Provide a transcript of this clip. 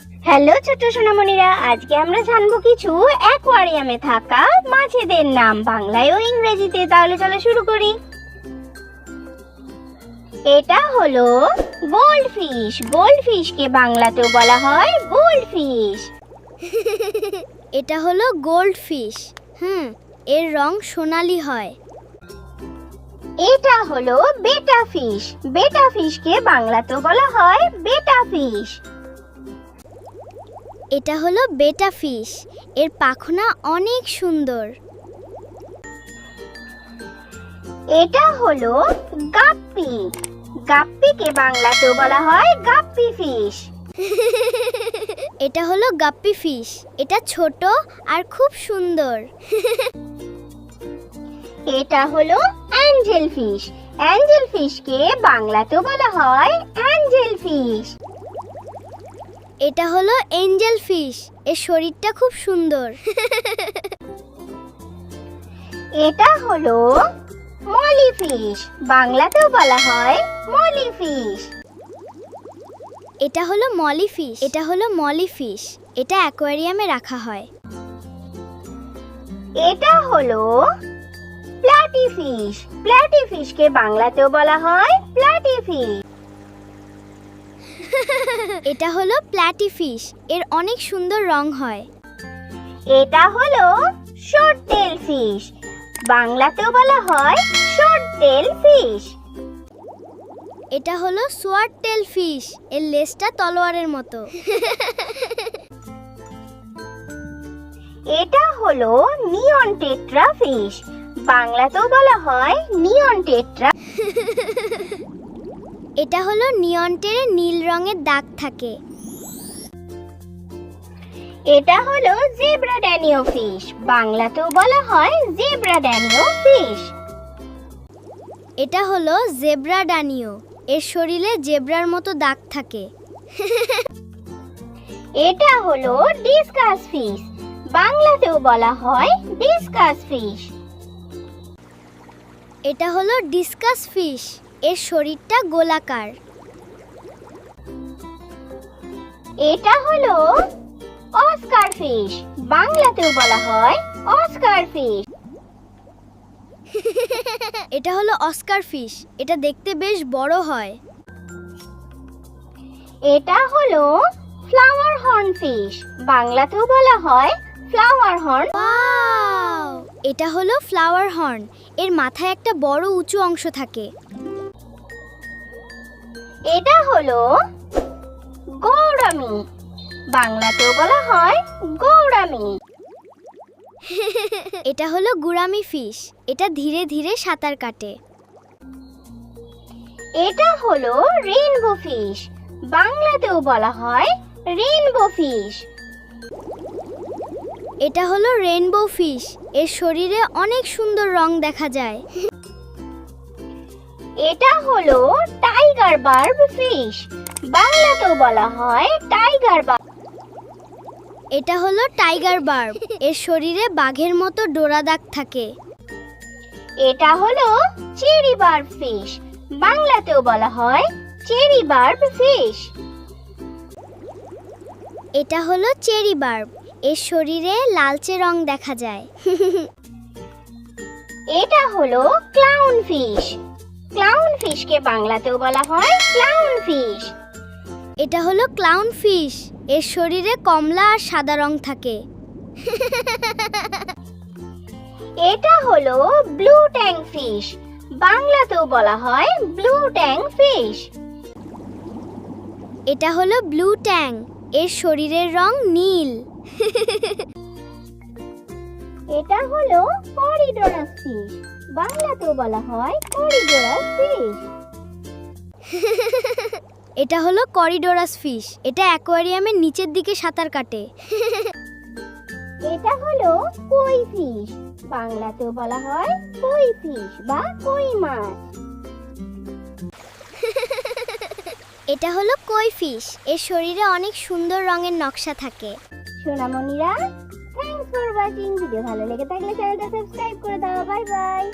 Hello ছোট্ট সোনামণিরা, আজকে আমরা জানবো কিছু অ্যাকোয়ারিয়ামে থাকা মাছেদের নাম বাংলায় ও ইংরেজিতে। তাহলে চলো শুরু করি। এটা হলো গোল্ডফিশ। গোল্ডফিশকে বাংলাতেও বলা হয় গোল্ডফিশ। এটা হলো গোল্ডফিশ। এর রং সোনালী হয়। এটা হলো বেটা ফিশ। বেটা ফিশকে বাংলাতেও বলা হয় বেটা ফিশ। এটা হলো বেটা ফিশ। এর পাখনা অনেক সুন্দর। এটা হলো গাপ্পি। গাপ্পিকে বাংলাতেও বলা হয় গাপ্পি ফিশ। এটা হলো গাপ্পি ফিশ। এটা ছোট আর খুব সুন্দর। এটা হলো অ্যাঞ্জেল ফিশ। অ্যাঞ্জেল ফিশকে বাংলাতেও বলা হয় অ্যাঞ্জেল ফিশ। এটা হলো এঞ্জেল ফিশ। এর শরীরটা খুব সুন্দর। এটা হলো মলি ফিশ। বাংলাতেও বলা হয় মলি ফিশ। এটা হলো মলি ফিশ। এটা হলো মলি ফিশ। এটা অ্যাকোয়ারিয়ামে রাখা হয়। এটা হলো প্লাটি ফিশ। প্লাটি ফিশকে বাংলাতেও বলা হয় প্লাটি ফিশ। এটা হলো প্ল্যাটি ফিশ। এর অনেক সুন্দর রং হয়। এটা হলো শর্ট টেল ফিশ। বাংলাতেও বলা হয় শর্ট টেল ফিশ। এটা হলো সোয়ার টেল ফিশ। এর লেজটা তলোয়ারের মতো। এটা হলো নিয়ন টেট্রা ফিশ। বাংলাতেও বলা হয় নিয়ন টেট্রা। এটা হলো নিয়ন্টের নীল রঙের দাগ থাকে। এটা হলো জেব্রা ড্যানিও ফিশ। বাংলাতেও বলা হয় জেব্রা ড্যানিও ফিশ। এটা হলো জেব্রা ডানিও। এর শরীরে জেব্রার মতো দাগ থাকে। এটা হলো ডিসকাস ফিশ। বাংলাতেও বলা হয় ডিসকাস ফিশ। এটা হলো ডিসকাস ফিশ। এর শরীরটা গোলাকার। এটা হলো অস্কার ফিশ। বাংলাতেও বলা হয় অস্কার ফিশ। এটা হলো অস্কার ফিশ। এটা দেখতে বেশ বড় হয়। এটা হলো ফ্লাওয়ার হর্ন ফিশ। বাংলাতেও বলা হয় ফ্লাওয়ার হর্ন। ওয়াও! এটা হলো ফ্লাওয়ার হর্ন। এর মাথায় একটা বড় উঁচু অংশ থাকে। এটা হলো গৌরামি। বাংলাতেও বলা হয় গৌরামি। এটা হলো গুরামি ফিশ। এটা ধীরে ধীরে সাঁতার কাটে। এটা হলো রেইনবো ফিশ। বাংলাতেও বলা হয় রেইনবো ফিশ। এটা হলো রেইনবো ফিশ। এর শরীরে অনেক সুন্দর রং দেখা যায়। এটা হলো টাইগার বার্ব ফিশ। বাংলাতেও বলা হয় টাইগার বার্ব। এটা হলো টাইগার বার্ব। এর শরীরে বাঘের মতো ডোরা দাগ থাকে। এটা হলো চেরি বার্ব ফিশ। বাংলাতেও বলা হয় চেরি বার্ব ফিশ। এটা হলো চেরি বার্ব। এর শরীরে লালচে রং দেখা যায়। এটা হলো ক্লাউন ফিশ। ক্লাউন ফিশকে বাংলাতেও বলা হয় ক্লাউন ফিশ। এটা হলো ক্লাউন ফিশ। এর শরীরে কমলা আর সাদা রং থাকে। এটা হলো ব্লু ট্যাং ফিশ। বাংলাতেও বলা হয় ব্লু ট্যাং ফিশ। এটা হলো ব্লু ট্যাং। এর শরীরের রং নীল। এটা হলো করিডোরাস ফিশ। বাংলাতেও বলা হয় করিডোরাস ফিশ। এটা হলো করিডোরাস ফিশ। এটা অ্যাকোয়ারিয়ামের নিচের দিকে সাঁতার কাটে। এটা হলো কই ফিশ। বাংলাতেও বলা হয় কই ফিশ বা কই মাছ। এটা হলো কই ফিশ। এর শরীরে অনেক সুন্দর রঙের নকশা থাকে। সোনামণিরা, থ্যাঙ্কস ফর ওয়াচিং। ভিডিও ভালো লেগে থাকলে চ্যানেলটা সাবস্ক্রাইব করে দাও। Bye bye.